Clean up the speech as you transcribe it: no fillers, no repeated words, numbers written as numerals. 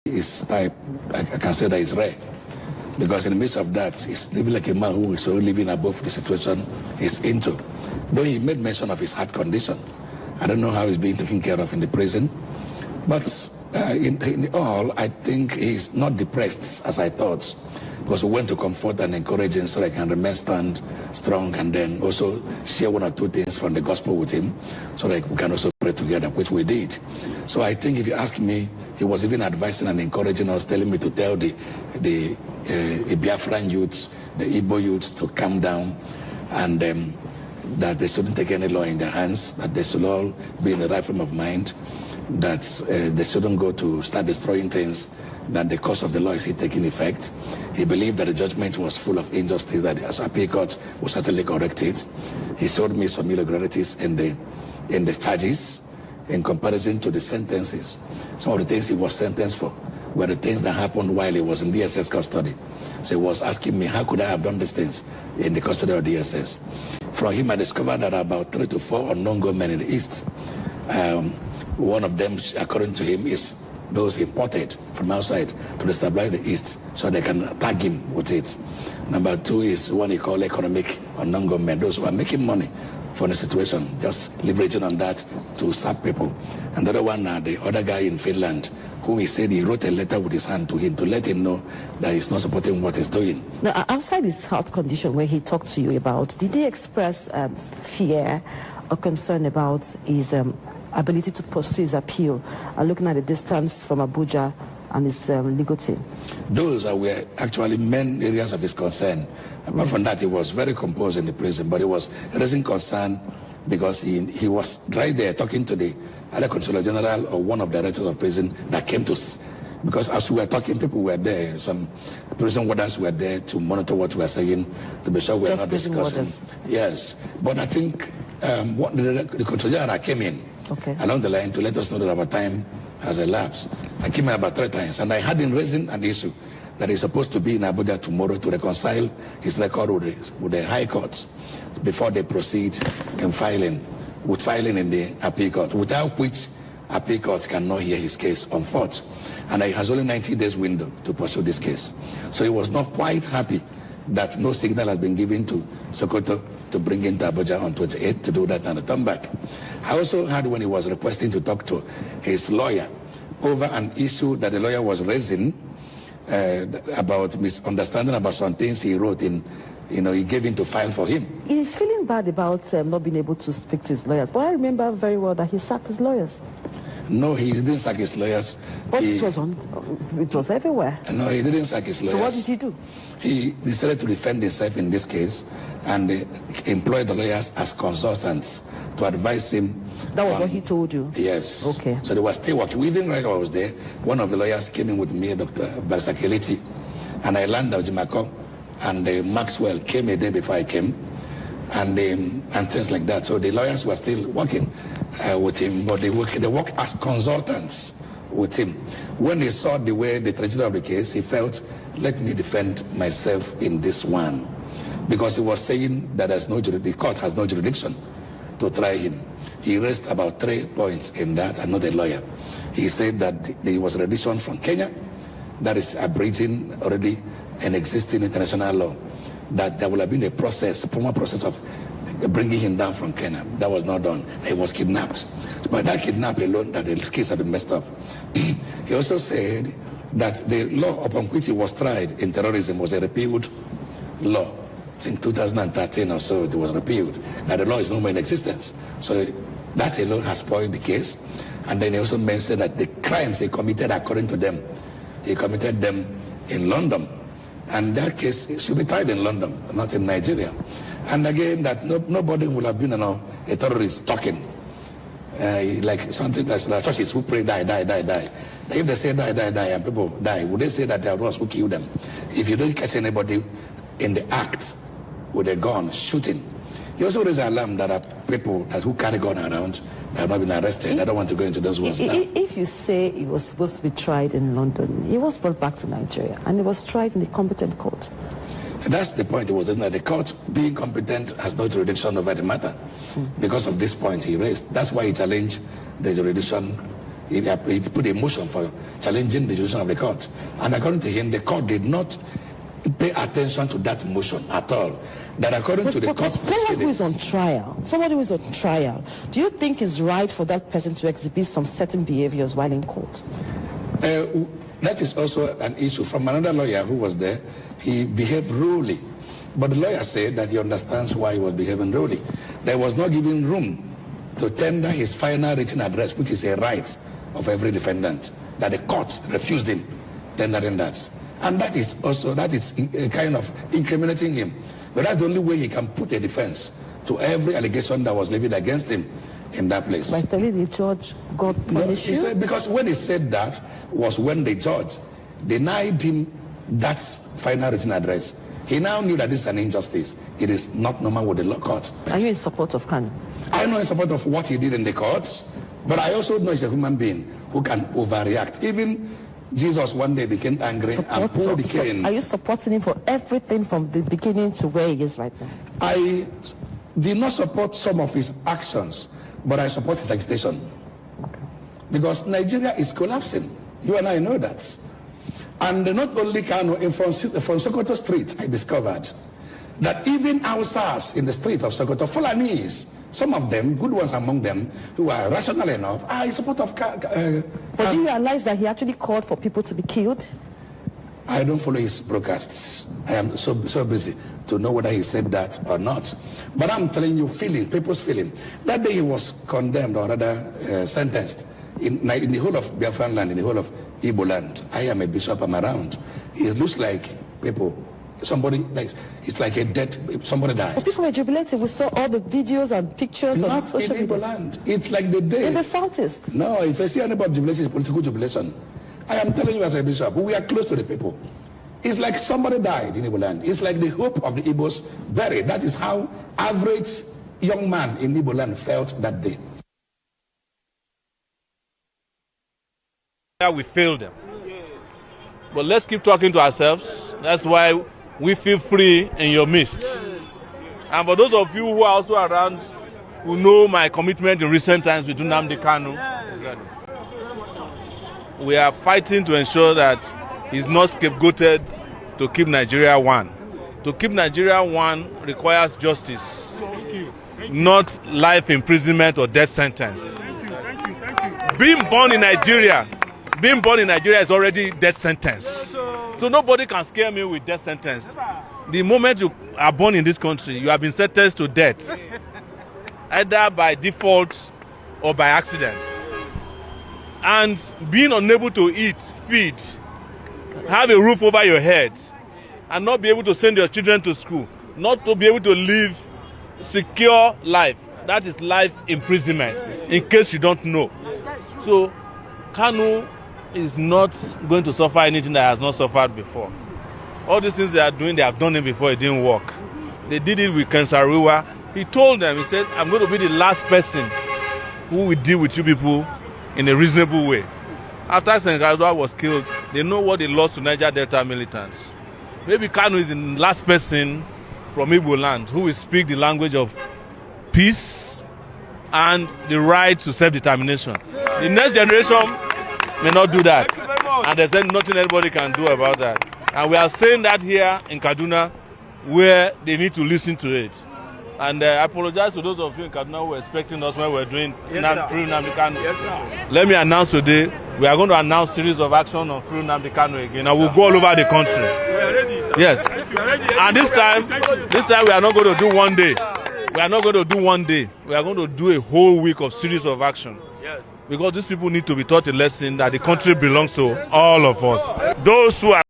is type, I can say that is rare. Because in the midst of that, he's living like a man who is already living above the situation he's into. Though he made mention of his heart condition. I don't know how he's being taken care of in the prison. But in all, I think he's not depressed as I thought. Because we went to comfort and encourage him so that he can remain strong, and then also share one or two things from the gospel with him so that we can also pray together, which we did. So I think if you ask me, he was even advising and encouraging us, telling me to tell the Biafran youths, the Igbo youths to calm down, and that they shouldn't take any law in their hands, that they should all be in the right frame of mind, that they shouldn't go to start destroying things, that the cause of the law is taking effect. He believed that the judgment was full of injustice, that the appeal court would certainly correct it. He showed me some irregularities in the charges in comparison to the sentences. Some of the things he was sentenced for were the things that happened while he was in DSS custody. So he was asking me, how could I have done these things in the custody of DSS? From him, I discovered that about 3 to 4 unknown gunmen in the East. One of them, according to him, is those imported from outside to destabilize the East so they can tag him with it. Number 2 is one he called economic unknown gunmen, those who are making money from the situation, just leveraging on that to sap people. And the other one, the other guy in Finland, whom he said he wrote a letter with his hand to him to let him know that he's not supporting what he's doing. Now, outside his health condition where he talked to you about, did he express fear or concern about his ability to pursue his appeal, looking at the distance from Abuja and his legal team? Those were actually main areas of his concern. Apart from that, he was very composed in the prison, but he was raising concern because he was right there talking to the other Controller General or one of the directors of prison that came to us. Because as we were talking, people were there, some prison warders were there to monitor what we were saying, to be sure we were not discussing. Warders. Yes, but I think the Controller General came in along the line to let us know that our time has elapsed. I came in about 3 times, and I had him raising an issue that he's supposed to be in Abuja tomorrow to reconcile his record with the high courts before they proceed in filing in the appeal court, without which appeal court cannot hear his case on foot. And he has only 90 days window to pursue this case. So he was not quite happy that no signal has been given to SoKoto to bring him to Abuja on 28th to do that and return back. I also heard when he was requesting to talk to his lawyer over an issue that the lawyer was raising about misunderstanding about some things he wrote in, he gave him to file for him. He's feeling bad about not being able to speak to his lawyers, but I remember very well that he sacked his lawyers. No, he didn't sack his lawyers. But it was everywhere. No, he didn't sack his lawyers. So what did he do? He decided to defend himself in this case and employed the lawyers as consultants to advise him. That was what he told you? Yes. Okay. So they were still working. Even right when I was there, one of the lawyers came in with me, Dr. Barrister Keleti, and I landed Jimako, and Maxwell came a day before I came, and things like that. So the lawyers were still working with him, but they work as consultants with him. When he saw the way the tragedy of the case, he felt, let me defend myself in this one, because he was saying that the court has no jurisdiction to try him. He raised about 3 points in that, and not a lawyer. He said that there was a rendition from Kenya that is abridging already an existing international law, that there will have been a formal process of bringing him down from Kenya. That was not done. He was kidnapped. By that kidnap alone, that the case had been messed up. He also said that the law upon which he was tried in terrorism was a repealed law. In 2013 or so, it was repealed. That the law is no more in existence. So that alone has spoiled the case. And then he also mentioned that the crimes he committed, according to them, he committed them in London. And that case should be tried in London, not in Nigeria. And again, that nobody will have been a terrorist talking. Like something like churches who pray, die. If they say die, and people die, would they say that they are the ones who kill them? If you don't catch anybody in the act with a gun shooting. He also raised an alarm that are people who carry gun around that have not been arrested. I don't want to go into those ones now. If you say he was supposed to be tried in London, he was brought back to Nigeria and he was tried in the competent court. And that's the point. It was that the court, being competent, has no jurisdiction over the matter because of this point he raised. That's why he challenged the jurisdiction he put a motion for challenging the decision of the court. And according to him, the court did not pay attention to that motion at all. That according to the court somebody who is on trial, do you think it's right for that person to exhibit some certain behaviors while in court? That is also an issue. From another lawyer who was there, he behaved rudely. But the lawyer said that he understands why he was behaving rudely. There was not given room to tender his final written address, which is a right of every defendant, that the court refused him tendering that. And that is a kind of incriminating him. But that's the only way he can put a defense to every allegation that was levied against him in that place. By telling the judge, God punish you? Because when he said that was when the judge denied him that final written address. He now knew that this is an injustice. It is not normal with the law court. Are you in support of Kanu? I know in support of what he did in the courts, but I also know he's a human being who can overreact. Even Jesus one day became angry and pulled the cane. Are you supporting him for everything from the beginning to where he is right now? I did not support some of his actions, but I support his agitation. Okay. Because Nigeria is collapsing. You and I know that. And not only Kanu, from SoKoto Street, I discovered that even outside in the street of SoKoto, Fulanis, some of them, good ones among them, who are rational enough, are in support of But do you realize that he actually called for people to be killed? I don't follow his broadcasts. I am so busy to know whether he said that or not. But I'm telling you, people's feeling. That day he was condemned, or rather sentenced, in the whole of Biafran land, in the whole of Igbo land. I am a bishop, I'm around. It looks like people, somebody, like, it's like a dead, somebody died. But people were jubilating. We saw all the videos and pictures on social media. Not in Igbo land. It's like the day. In the southeast. No, if I see anybody jubilating, it's political jubilation. I am telling you as a bishop, we are close to the people. It's like somebody died in Igbo land. It's like the hope of the Igbos buried. That is how average young man in Igbo land felt that day. We failed them. But let's keep talking to ourselves. That's why we feel free in your midst. And for those of you who are also around, who know my commitment in recent times with Nnamdi Kanu, we are fighting to ensure that he's not scapegoated to keep Nigeria one. To keep Nigeria one requires justice, not life imprisonment or death sentence. Being born in Nigeria is already death sentence. So nobody can scare me with death sentence. The moment you are born in this country, you have been sentenced to death, either by default or by accident. And being unable to eat, feed, have a roof over your head, and not be able to send your children to school, not to be able to live secure life, that is life imprisonment, in case you don't know. So Kanu is not going to suffer anything that has not suffered before. All these things they are doing, they have done it before, it didn't work. They did it with Kensariwa. He told them, he said, I'm going to be the last person who will deal with you people in a reasonable way. After Kensariwa was killed, they know what they lost to Niger Delta militants. Maybe Kanu is the last person from Igbo land who will speak the language of peace and the right to self-determination. The next generation may not do that. And there's nothing anybody can do about that. And we are saying that here in Kaduna, where they need to listen to it. And I apologize to those of you in Kaduna who were expecting us when we were doing free Nnamdi Kanu. Yes, let me announce today, we are going to announce series of action on free Nnamdi Kanu again. And we'll go all over the country. We are ready, sir. Yes. And this time we are not going to do one day. We are not going to do one day. We are going to do a whole week of series of action. Yes. Because these people need to be taught a lesson that the country belongs to all of us. Those who are